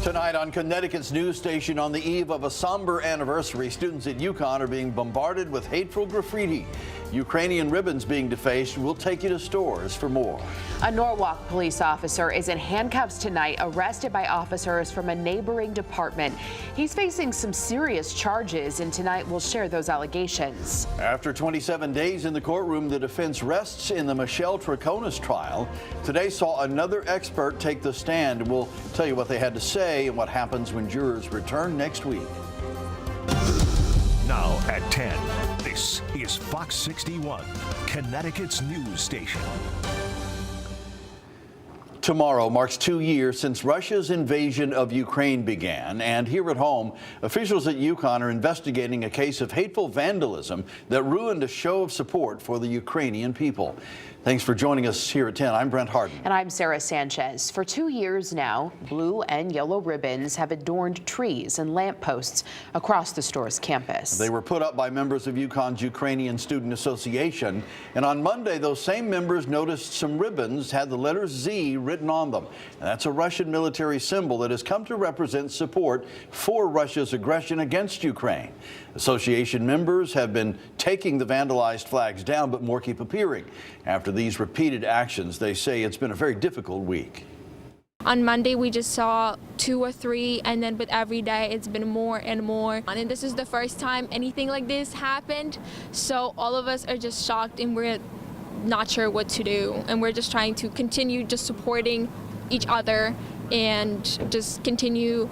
Tonight on Connecticut's news station, on the eve of a somber anniversary, students at UConn are being bombarded with hateful graffiti. Ukrainian ribbons being defaced. We'll take you to stores for more. A Norwalk police officer is in handcuffs tonight, arrested by officers from a neighboring department. He's facing some serious charges, and tonight we'll share those allegations. After 27 days in the courtroom, the defense rests in the Michelle Trones trial. Today saw another expert take the stand, and we'll tell you what they had to say and what happens when jurors return next week. Now at 10, this is Fox 61, Connecticut's news station. Tomorrow marks 2 years since Russia's invasion of Ukraine began, and here at home, officials at UConn are investigating a case of hateful vandalism that ruined a show of support for the Ukrainian people. Thanks for joining us here at 10. I'm Brent Harden. And I'm Sarah Sanchez. For 2 years now, blue and yellow ribbons have adorned trees and lampposts across the store's campus. They were put up by members of UConn's Ukrainian Student Association, and on Monday, those same members noticed some ribbons had the letter Z written on them. And that's a Russian military symbol that has come to represent support for Russia's aggression against Ukraine. Association members have been taking the vandalized flags down, but more keep appearing. After these repeated actions, they say it's been a very difficult week. On Monday, we just saw 2 or 3, and then with every day, it's been more and more. And this is the first time anything like this happened, so all of us are just shocked, and we're not sure what to do. And we're just trying to continue just supporting each other and just continue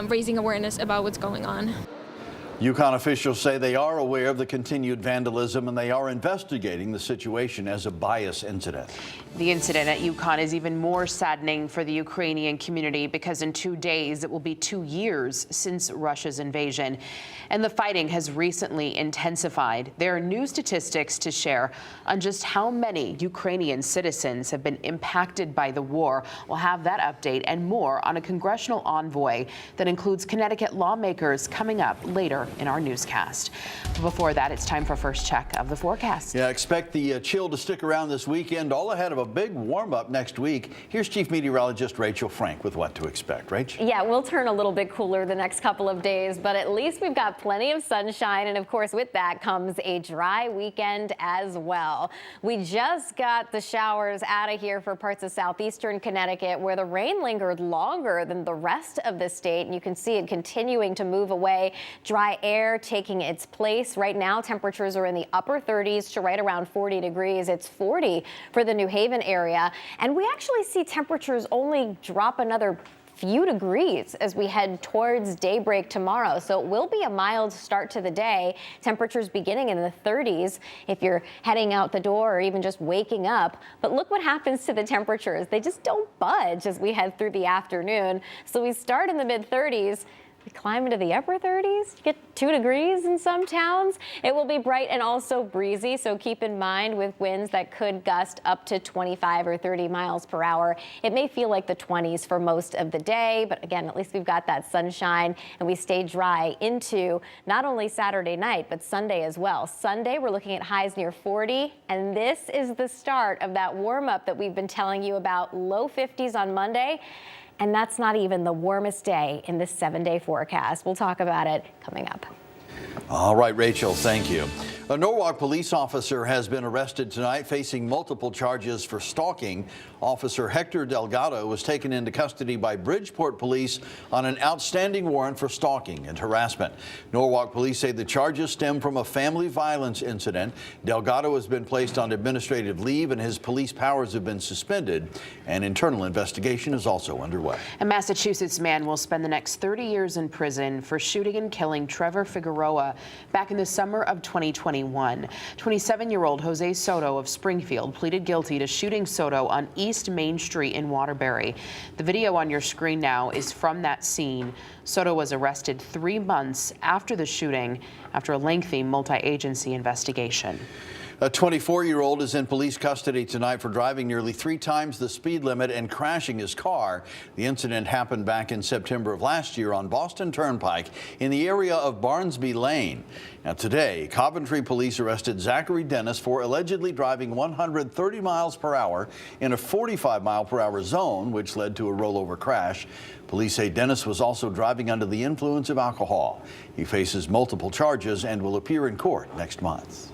raising awareness about what's going on. UConn officials say they are aware of the continued vandalism, and they are investigating the situation as a bias incident. The incident at UConn is even more saddening for the Ukrainian community because in 2 days it will be 2 years since Russia's invasion. And the fighting has recently intensified. There are new statistics to share on just how many Ukrainian citizens have been impacted by the war. We'll have that update and more on a congressional envoy that includes Connecticut lawmakers coming up later in our newscast. But before that, it's time for first check of the forecast. Yeah, expect the chill to stick around this weekend, all ahead of a big warm-up next week. Here's Chief Meteorologist Rachel Frank with what to expect. Rach? Yeah, we'll turn a little bit cooler the next couple of days, but at least we've got plenty of sunshine, and of course with that comes a dry weekend as well. We just got the showers out of here for parts of southeastern Connecticut, where the rain lingered longer than the rest of the state, and you can see it continuing to move away. Dry air taking its place. Right now, temperatures are in the upper 30s to right around 40 degrees. It's 40 for the New Haven area. And we actually see temperatures only drop another few degrees as we head towards daybreak tomorrow. So it will be a mild start to the day. Temperatures beginning in the 30s if you're heading out the door or even just waking up. But look what happens to the temperatures. They just don't budge as we head through the afternoon. So we start in the mid 30s. We climb into the upper 30s, get 2 degrees in some towns. It will be bright and also breezy, so keep in mind with winds that could gust up to 25 or 30 miles per hour. It may feel like the 20s for most of the day, but again, at least we've got that sunshine and we stay dry into not only Saturday night, but Sunday as well. Sunday, we're looking at highs near 40, and this is the start of that warm up that we've been telling you about. Low 50s on Monday. And that's not even the warmest day in this 7-day forecast. We'll talk about it coming up. All right, Rachel, thank you. A Norwalk police officer has been arrested tonight, facing multiple charges for stalking. Officer Hector Delgado was taken into custody by Bridgeport police on an outstanding warrant for stalking and harassment. Norwalk police say the charges stem from a family violence incident. Delgado has been placed on administrative leave and his police powers have been suspended. An internal investigation is also underway. A Massachusetts man will spend the next 30 years in prison for shooting and killing Trevor Figueroa back in the summer of 2021. 27-year-old Jose Soto of Springfield pleaded guilty to shooting Soto on East Main Street in Waterbury. The video on your screen now is from that scene. Soto was arrested 3 months after the shooting after a lengthy multi-agency investigation. A 24-year-old is in police custody tonight for driving nearly 3 times the speed limit and crashing his car. The incident happened back in September of last year on Boston Turnpike in the area of Barnesby Lane. Now today, Coventry police arrested Zachary Dennis for allegedly driving 130 miles per hour in a 45 mile per hour zone, which led to a rollover crash. Police say Dennis was also driving under the influence of alcohol. He faces multiple charges and will appear in court next month.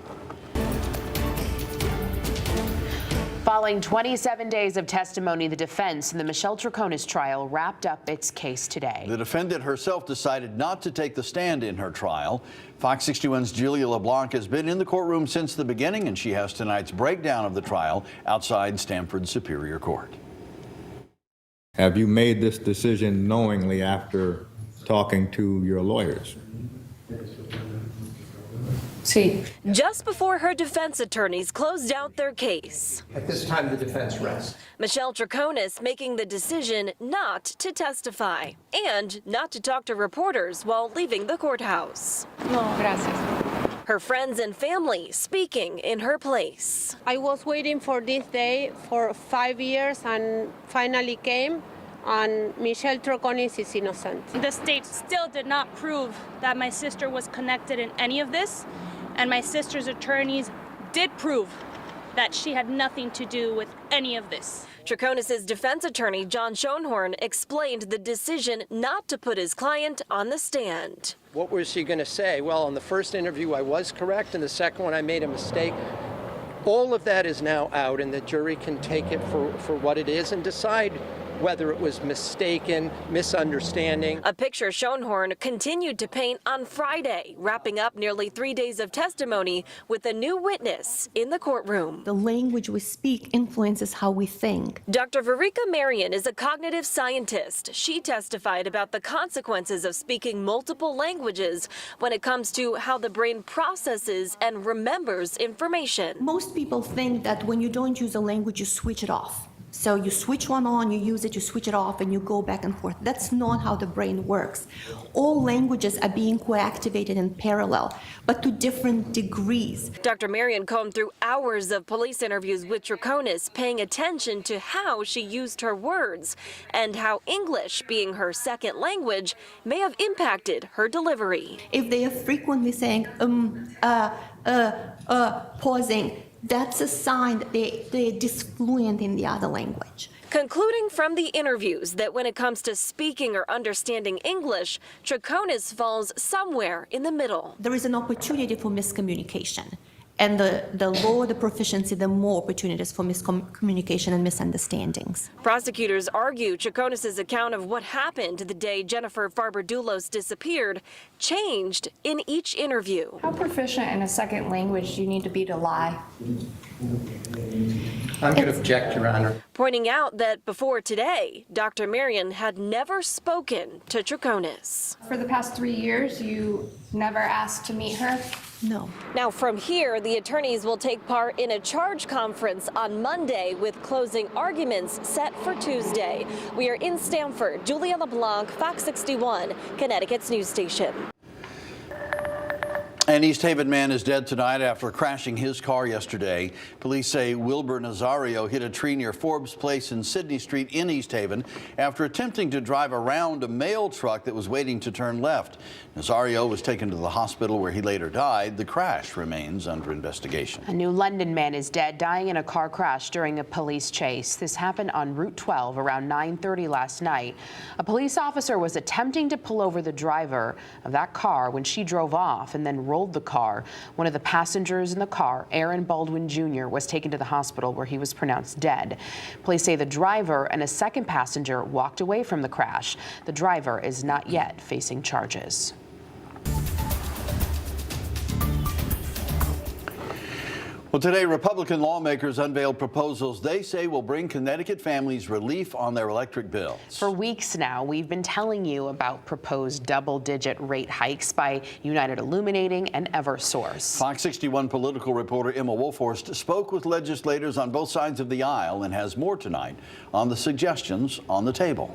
Following 27 days of testimony, the defense in the Michelle Trones trial wrapped up its case today. The defendant herself decided not to take the stand in her trial. Fox 61's Julia LeBlanc has been in the courtroom since the beginning, and she has tonight's breakdown of the trial outside Stamford Superior Court. Have you made this decision knowingly after talking to your lawyers? See, just before her defense attorneys closed out their case. at this time, the defense rests. Michelle Trones making the decision not to testify and not to talk to reporters while leaving the courthouse. No, gracias. Her friends and family speaking in her place. I was waiting for this day for 5 years and finally came, and Michelle Trones is innocent. The state still did not prove that my sister was connected in any of this, and my sister's attorneys did prove that she had nothing to do with any of this. Trones' defense attorney, John Schoenhorn, explained the decision not to put his client on the stand. What was she going to say? Well, in the first interview, I was correct. In the second one, I made a mistake. All of that is now out, and the jury can take it for what it is and decide whether it was mistaken, misunderstanding. A picture Schoenhorn continued to paint on Friday, wrapping up nearly 3 days of testimony with a new witness in the courtroom. The language we speak influences how we think. Dr. Verika Marion is a cognitive scientist. She testified about the consequences of speaking multiple languages when it comes to how the brain processes and remembers information. Most people think that when you don't use a language, you switch it off. So you switch one on, you use it, you switch it off, and you go back and forth. That's not how the brain works. All languages are being co-activated in parallel, but to different degrees. Dr. Marion combed through hours of police interviews with Trones, paying attention to how she used her words and how English, being her second language, may have impacted her delivery. If they are frequently saying, pausing, that's a sign that they're disfluent in the other language. Concluding from the interviews that when it comes to speaking or understanding English, Trones falls somewhere in the middle. There is an opportunity for miscommunication. And the lower the proficiency, the more opportunities for miscommunication and misunderstandings. Prosecutors argue Trones' account of what happened the day Jennifer Farber-Dulos disappeared changed in each interview. How proficient in a second language do you need to be to lie? I'm going to object, Your Honor. Pointing out that before today, Dr. Marion had never spoken to Trones. For the past 3 years, you never asked to meet her? No. Now from here, the attorneys will take part in a charge conference on Monday with closing arguments set for Tuesday. We are in Stamford. Julia LeBlanc, Fox 61, Connecticut's news station. An East Haven man is dead tonight after crashing his car yesterday. Police say Wilbur Nazario hit a tree near Forbes Place and Sydney Street in East Haven after attempting to drive around a mail truck that was waiting to turn left. Nazario was taken to the hospital where he later died. The crash remains under investigation. A New London man is dead, dying in a car crash during a police chase. This happened on Route 12 around 9:30 last night. A police officer was attempting to pull over the driver of that car when she drove off and then rolled the car. One of the passengers in the car, Aaron Baldwin Jr., was taken to the hospital where he was pronounced dead. Police say the driver and a second passenger walked away from the crash. The driver is not yet facing charges. Well, today, Republican lawmakers unveiled proposals they say will bring Connecticut families relief on their electric bills. For weeks now, we've been telling you about proposed double-digit rate hikes by United Illuminating and Eversource. Fox 61 political reporter Emma Wolforst spoke with legislators on both sides of the aisle and has more tonight on the suggestions on the table.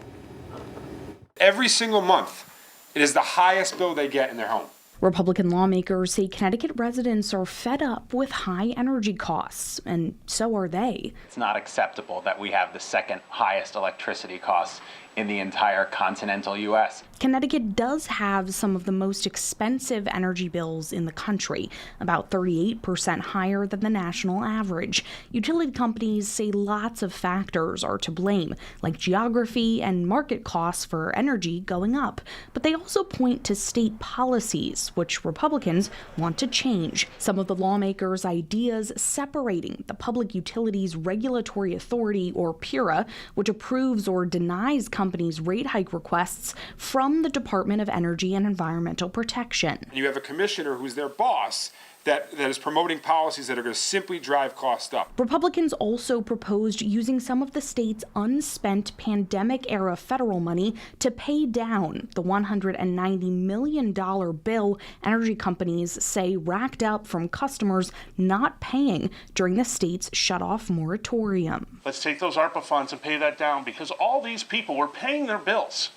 Every single month, it is the highest bill they get in their home. Republican lawmakers say Connecticut residents are fed up with high energy costs, and so are they. It's not acceptable that we have the second highest electricity costs in the entire continental U.S. Connecticut does have some of the most expensive energy bills in the country, about 38% higher than the national average. Utility companies say lots of factors are to blame, like geography and market costs for energy going up. But they also point to state policies, which Republicans want to change. Some of the lawmakers' ideas separating the Public Utilities Regulatory Authority, or PURA, which approves or denies companies' rate hike requests, from the Department of Energy and Environmental Protection. You have a commissioner who's their boss that is promoting policies that are going to simply drive costs up. Republicans also proposed using some of the state's unspent pandemic-era federal money to pay down the $190 million bill energy companies say racked up from customers not paying during the state's shut-off moratorium. Let's take those ARPA funds and pay that down, because all these people were paying their bills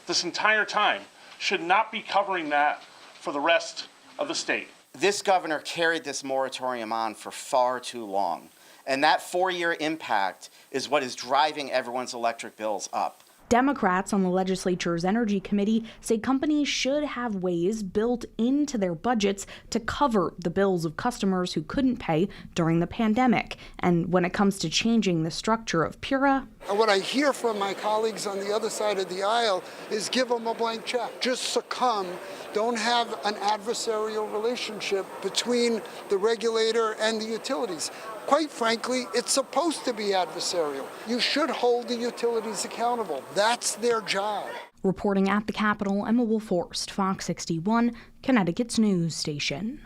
this entire time. Should not be covering that for the rest of the state. This governor carried this moratorium on for far too long, and that 4-year impact is what is driving everyone's electric bills up. Democrats on the legislature's Energy Committee say companies should have ways built into their budgets to cover the bills of customers who couldn't pay during the pandemic. And when it comes to changing the structure of PURA, what I hear from my colleagues on the other side of the aisle is give them a blank check. Just succumb. Don't have an adversarial relationship between the regulator and the utilities. Quite frankly, it's supposed to be adversarial. You should hold the utilities accountable. That's their job. Reporting at the Capitol, Emma Wolforst, Fox 61, Connecticut's news station.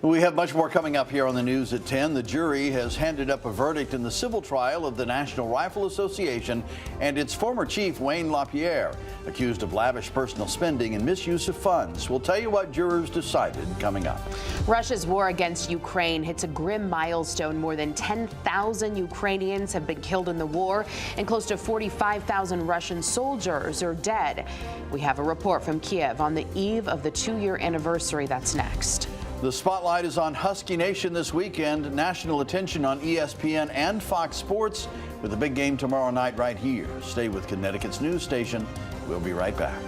We have much more coming up here on the news at 10. The jury has handed up a verdict in the civil trial of the National Rifle Association and its former chief, Wayne LaPierre, accused of lavish personal spending and misuse of funds. We'll tell you what jurors decided coming up. Russia's war against Ukraine hits a grim milestone. More than 10,000 Ukrainians have been killed in the war, and close to 45,000 Russian soldiers are dead. We have a report from Kiev on the eve of the 2-year anniversary. That's next. The spotlight is on Husky Nation this weekend. National attention on ESPN and Fox Sports with a big game tomorrow night right here. Stay with Connecticut's news station. We'll be right back.